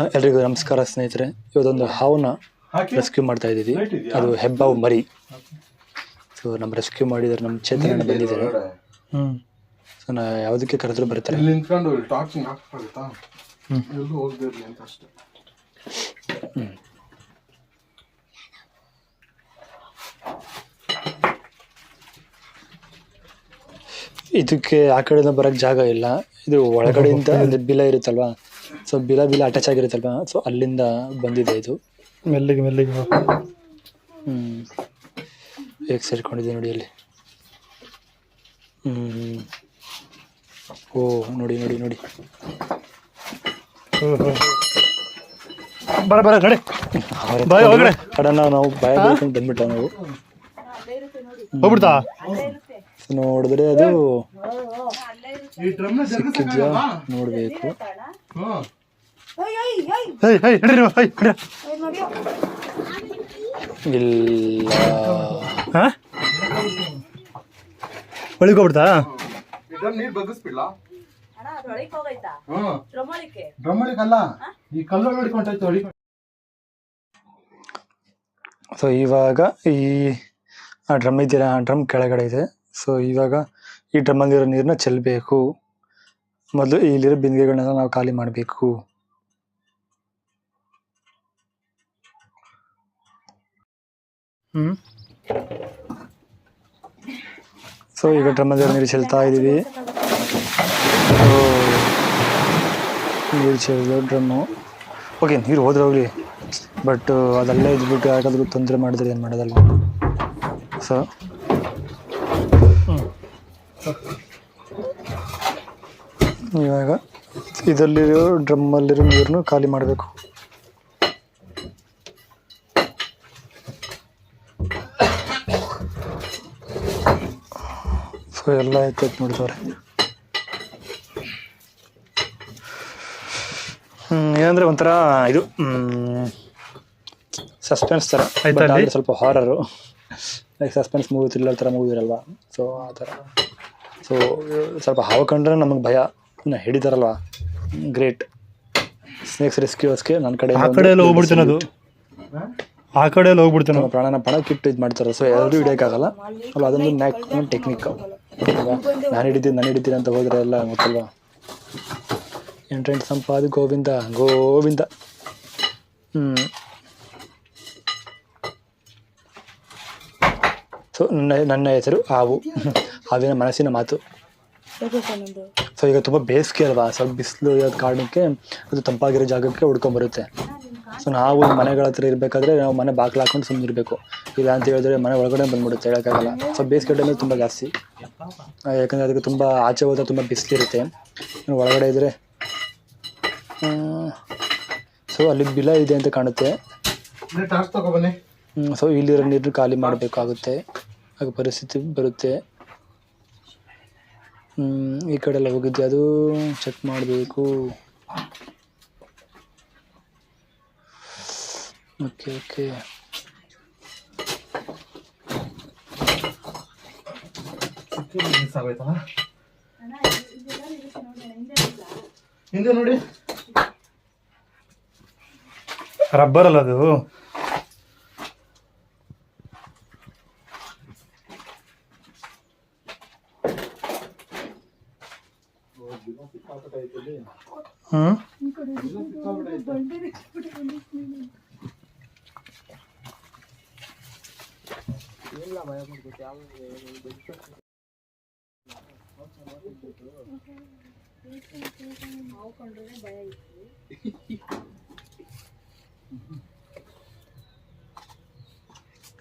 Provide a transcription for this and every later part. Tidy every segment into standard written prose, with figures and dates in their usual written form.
ಎಲ್ರಿಗೂ ನಮಸ್ಕಾರ ಸ್ನೇಹಿತರೆ. ಇವತ್ತೊಂದು ಹಾವನ್ನ ರೆಸ್ಕ್ಯೂ ಮಾಡ್ತಾ ಇದ್ದೀವಿ. ಅದು ಹೆಬ್ಬಾವು ಮರಿ. ಸೊ ನಮ್ಮ ರೆಸ್ಕ್ಯೂ ಮಾಡಿದರೆ ನಮ್ಮ ಚೇತನ ಬಂದಿದ್ದಾರೆ. ಸೊ ನಾ ಯಾವುದಕ್ಕೆ ಕರೆದ್ರು ಬರ್ತಾರೆ. ಇದಕ್ಕೆ ಆ ಕಡೆಯಿಂದ ಬರೋಕ್ಕೆ ಜಾಗ ಇಲ್ಲ. ಇದು ಒಳಗಡೆಯಿಂದ ಅಂದರೆ ಬಿಲ ಇರುತ್ತಲ್ವಾ, ಸೊ ಬಿಲ ಅಟ್ಯಾಚ್ ಆಗಿರುತ್ತಲ್ವಾ, ಸೊ ಅಲ್ಲಿಂದ ಬಂದಿದೆ ಇದು. ಮೆಲ್ಲಿಗೆ ಹೇಗೆ ಸೇರ್ಕೊಂಡಿದೆ ನೋಡಿ ಅಲ್ಲಿ. ಓ ನೋಡಿ ಬರ ನಡೆ ಕಡನ್ನ ನಾವು ಭಯ ಬೀಳ್ಕೊಂಡು ಬಂದ್ಬಿಟ್ಟ ನಾವು. ಹೋಗ್ಬಿಡ್ತಾ ನೋಡಿದ್ರೆ ಅದು ಸಿಕ್ಕಿದ್ಯಾ ನೋಡ್ಬೇಕು. ಇಲ್ಲ ಒಳಗೋಗ್ಬಿಡ್ತಾ ಸೊ ಇವಾಗ ಈ ಡ್ರಮ್ ಇದೆಯಲ್ಲ, ಆ ಡ್ರಮ್ ಕೆಳಗಡೆ ಇದೆ. ಸೊ ಇವಾಗ ಈ ಡ್ರಮ್ಮಲ್ಲಿರೋ ನೀರನ್ನ ಚೆಲ್ಲಬೇಕು. ಮೊದಲು ಇಲ್ಲಿರೋ ಬಿಂದಿಗೆಗಳನ್ನೆಲ್ಲ ನಾವು ಖಾಲಿ ಮಾಡಬೇಕು. ಸೊ ಈಗ ಡ್ರಮ್ಮಲ್ಲಿರೋ ನೀರು ಚೆಲ್ತಾ ಇದ್ದೀವಿ. ನೀರು ಚೆಲ್ಲೋ ಡ್ರಮ್ಮು. ಓಕೆ, ನೀರು ಹೋದ್ರೆ ಹೋಗಲಿ, ಬಟ್ ಅದಲ್ಲೇ ಇದ್ಬಿಟ್ಟು ಯಾಕಾದ್ರೂ ತೊಂದರೆ ಮಾಡಿದ್ರೆ ಏನು ಮಾಡೋದಲ್ವ. ಸೊ ಇವಾಗ ಇದರಲ್ಲಿರೋ ಡ್ರಮ್ಮಲ್ಲಿರೋ ನೀರನ್ನು ಖಾಲಿ ಮಾಡಬೇಕು. ಸೊ ಎಲ್ಲ ಎತ್ತೈತೆ ನೋಡ್ತವ್ರೆ. ಏನಂದ್ರೆ ಒಂಥರ ಇದು ಸಸ್ಪೆನ್ಸ್ ಥರ, ಸ್ವಲ್ಪ ಹಾರರು, ಲೈಕ್ ಸಸ್ಪೆನ್ಸ್ ಮೂವಿ, ಥ್ರಿಲ್ಲರ್ ಥರ ಮೂವಿ ಇರಲ್ವಾ, ಸೊ ಆ ಥರ. ಸೊ ಸ್ವಲ್ಪ ಹಾವು ಕಂಡ್ರೆ ನಮಗೆ ಭಯ. ಹಿಡಿತಾರಲ್ವಾ, ಗ್ರೇಟ್. ಸ್ನೇಕ್ಸ್ ರೆಸ್ಕ್ಯೂಸ್ಗೆ ನನ್ನ ಕಡೆ ಹೋಗ್ಬಿಡ್ತೇನೆ, ಅದು ಆ ಕಡೆಯಲ್ಲಿ ಹೋಗ್ಬಿಡ್ತೇನೆ. ಪ್ರಾಣನ ಪಣಕ್ಕಿಟ್ಟು ಇದು ಮಾಡ್ತಾರೆ. ಸೊ ಎಲ್ಲರೂ ಹಿಡಿಯೋಕ್ಕಾಗಲ್ಲ ಅಲ್ಲ, ಅದೊಂದು ಟೆಕ್ನಿಕ್. ನಾನು ಹಿಡಿತೀನಿ ಅಂತ ಹೋದರೆ ಎಲ್ಲ ಗೊತ್ತಲ್ವಾ. ಎಂಟ್ರೆಂಟ್ ಸಂಪಾದ ಗೋವಿಂದ. ಸೊ ನನ್ನ ಹೆಸರು ಹಾವು. ಹಾವಿನ ಮನಸ್ಸಿನ ಮಾತು. ಸೊ ಈಗ ತುಂಬ ಬೇಸಿಗೆ ಅಲ್ವಾ, ಸ್ವಲ್ಪ ಬಿಸಿಲು ಇರೋದು ಕಾರಣಕ್ಕೆ ಅದು ತಂಪಾಗಿರೋ ಜಾಗಕ್ಕೆ ಹುಡ್ಕೊಂಬರುತ್ತೆ. ಸೊ ನಾವು ಮನೆಗಳ ಹತ್ರ ಇರಬೇಕಾದ್ರೆ ನಾವು ಮನೆ ಬಾಗಿಲು ಹಾಕೊಂಡು ಸುಮ್ಮನೆ ಇರಬೇಕು. ಇಲ್ಲ ಅಂತ ಹೇಳಿದ್ರೆ ಮನೆ ಒಳಗಡೆ ಬಂದ್ಬಿಡುತ್ತೆ, ಹೇಳೋಕ್ಕಾಗಲ್ಲ. ಸೊ ಬೇಸಿಗೆ ಟೈಮಲ್ಲಿ ತುಂಬ ಜಾಸ್ತಿ, ಯಾಕಂದರೆ ಅದಕ್ಕೆ ತುಂಬ ಆಚೆ ಹೋದ್ರೆ ತುಂಬ ಬಿಸಿಲಿರುತ್ತೆ. ಒಳಗಡೆ ಇದ್ದರೆ ಸೊ ಅಲ್ಲಿ ಬಿಲ ಇದೆ ಅಂತ ಕಾಣುತ್ತೆ. ಸೊ ಇಲ್ಲಿರೋ ನೀರು ಖಾಲಿ ಮಾಡಬೇಕಾಗುತ್ತೆ, ಆಗ ಪರಿಸ್ಥಿತಿ ಬರುತ್ತೆ. ಈ ಕಡೆ ಎಲ್ಲ ಹೋಗಿದ್ದೆ, ಅದು ಚೆಕ್ ಮಾಡಬೇಕು. ಓಕೆ ಹಿಂದೆ ನೋಡಿ, ರಬ್ಬರ್ ಅಲ್ಲ ಅದು.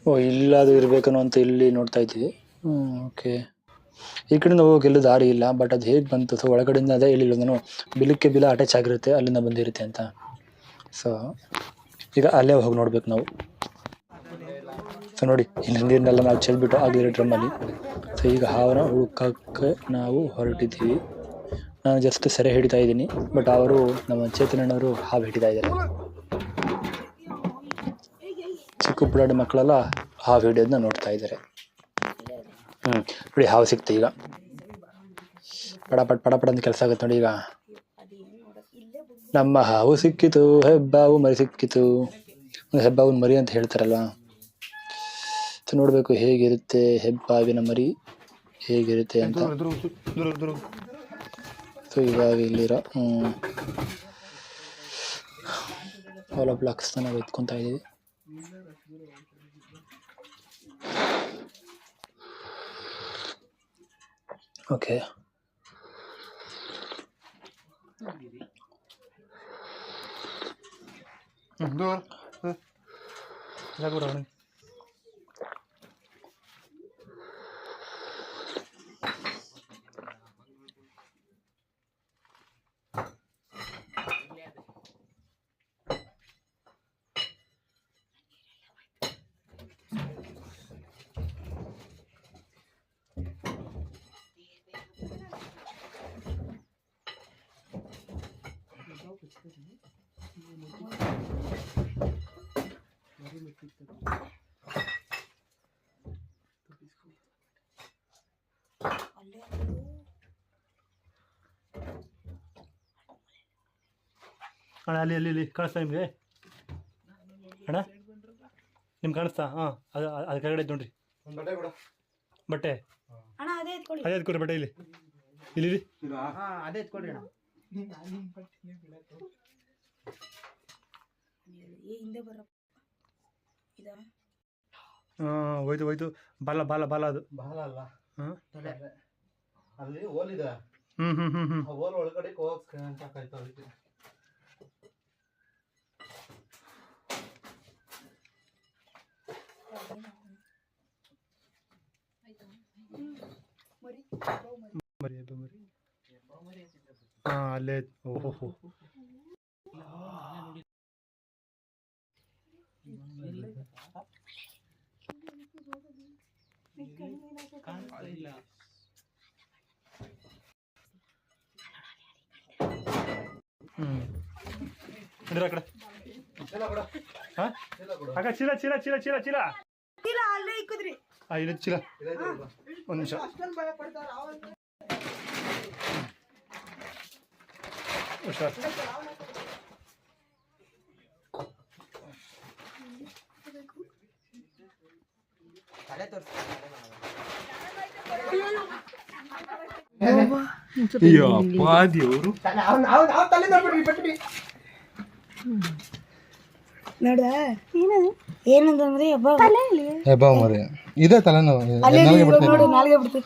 ಓ ಇಲ್ಲದು ಇರಬೇಕನ್ನೋ ಅಂತ ಇಲ್ಲಿ ನೋಡ್ತಾ ಇದ್ದೀವಿ. ಓಕೆ, ಈ ಕಡೆಯಿಂದ ಹೋಗೋಕೆ ಎಲ್ಲೂ ದಾರಿ ಇಲ್ಲ, ಬಟ್ ಅದು ಹೇಗೆ ಬಂತು? ಸೊ ಒಳಗಡೆಯಿಂದ ಅದೇ ಹೇಳಿಲ್ಲ ನಾನು, ಬಿಲ ಅಟ್ಯಾಚ್ ಆಗಿರುತ್ತೆ, ಅಲ್ಲಿಂದ ಬಂದಿರುತ್ತೆ ಅಂತ. ಸೊ ಈಗ ಅಲ್ಲೇ ಹೋಗಿ ನೋಡ್ಬೇಕು ನಾವು. ಸೊ ನೋಡಿ, ಇನ್ನು ನೀರನ್ನೆಲ್ಲ ನಾವು ಚೆಲ್ಬಿಟ್ಟು ಆಗಿರೋ ಡ್ರಮ್ಮಲ್ಲಿ. ಸೊ ಈಗ ಹಾವನ್ನ ಹುಡುಕಕ್ಕೆ ನಾವು ಹೊರಟಿದ್ದೀವಿ. ನಾನು ಜಸ್ಟ್ ಸೆರೆ ಹಿಡಿತಾ ಇದ್ದೀನಿ, ಬಟ್ ಅವರು ನಮ್ಮ ಚೇತನಣ್ಣವರು ಹಾವು ಹಿಡಿತಾ ಇದ್ದಾರೆ. ಚಿಕ್ಕ ಪುಟಾಡಿ ಮಕ್ಕಳೆಲ್ಲ ಹಾವು ಹಿಡಿಯೋದನ್ನ ನೋಡ್ತಾ ಇದ್ದಾರೆ. ನೋಡಿ ಹಾವು ಸಿಕ್ತು ಈಗ. ಪಡಪಟ್ ಅಂತ ಕೆಲಸ ಆಗುತ್ತೆ ನೋಡಿ. ಈಗ ನಮ್ಮ ಹಾವು ಸಿಕ್ಕಿತು, ಹೆಬ್ಬಾವು ಮರಿ ಸಿಕ್ಕಿತು. ಹೆಬ್ಬಾವಿನ ಮರಿ ಅಂತ ಹೇಳ್ತಾರಲ್ವಾ, ನೋಡಬೇಕು ಹೇಗಿರುತ್ತೆ ಹೆಬ್ಬಾವಿನ ಮರಿ ಹೇಗಿರುತ್ತೆ ಅಂತ. ಸೊ ಇವಾಗ ಇಲ್ಲಿರೋ ಹಾಲೋ ಬ್ಲಾಕ್ಸ್ ನಾವು ಎತ್ಕೊತಾ ಇದ್ದೀವಿ. ಓಕೆ, ಅಣ್ಣ ಅಲ್ಲಿ ಕಾಣಿಸ್ತಾ ನಿಮಗೆ? ಅಣ್ಣ ನಿಮ್ಗೆ ಕಾಣಿಸ್ತಾ? ಹಾಂ, ಅದು ಕೆಳಗಡೆ ನೋಡ್ರಿ ಬಟ್ಟೆ. ಅದೇ ಎತ್ಕೊಡ್ರಿ ಬಟ್ಟೆ. ಇಲ್ಲಿ ಅದೇ ಎತ್ಕೊಡ್ರಿ ಅಣ್ಣ. ಹಾಂ, ಹೋಯ್ತು ಬಾಲ ಬಾಲ ಬಾಲ ಅದು ಬಾಲ ಅಲ್ಲ. ಹಾಂ, ಅಲ್ಲಿ ಓಲಿದೆ. ಓಲ್ ಒಳಗಡೆ ಹೋಗಕ್ಕೆ ಅಂತ ಕಾಯ್ತಾ ಇದ್ದೆ. ಮರಿ ಹಾಂ, ಅಲ್ಲೇ. ಓಹೋ, ನಡ್ರಿ ಆ ಕಡೆ. ಹಾಂ, ಅಕ್ಕ ಚೀಲ ಚೀಲ ಚೀಲ ಚೀಲ ಚೀಲ ಇಲ್ಲಿ ಚೀಲ. ಒಂದು ನಿಮಿಷ. ಹುಷಾರ್. ದೇವ್ರು ನೋಡ ಏನಂದ್ರೆ ಹೆಬ್ಬಾವು ಮರಿ ಇದೆ ತಲೆನೋವು. ನೋಡು ನಾಲ್ಗೆ ಬಿಡ್ತು.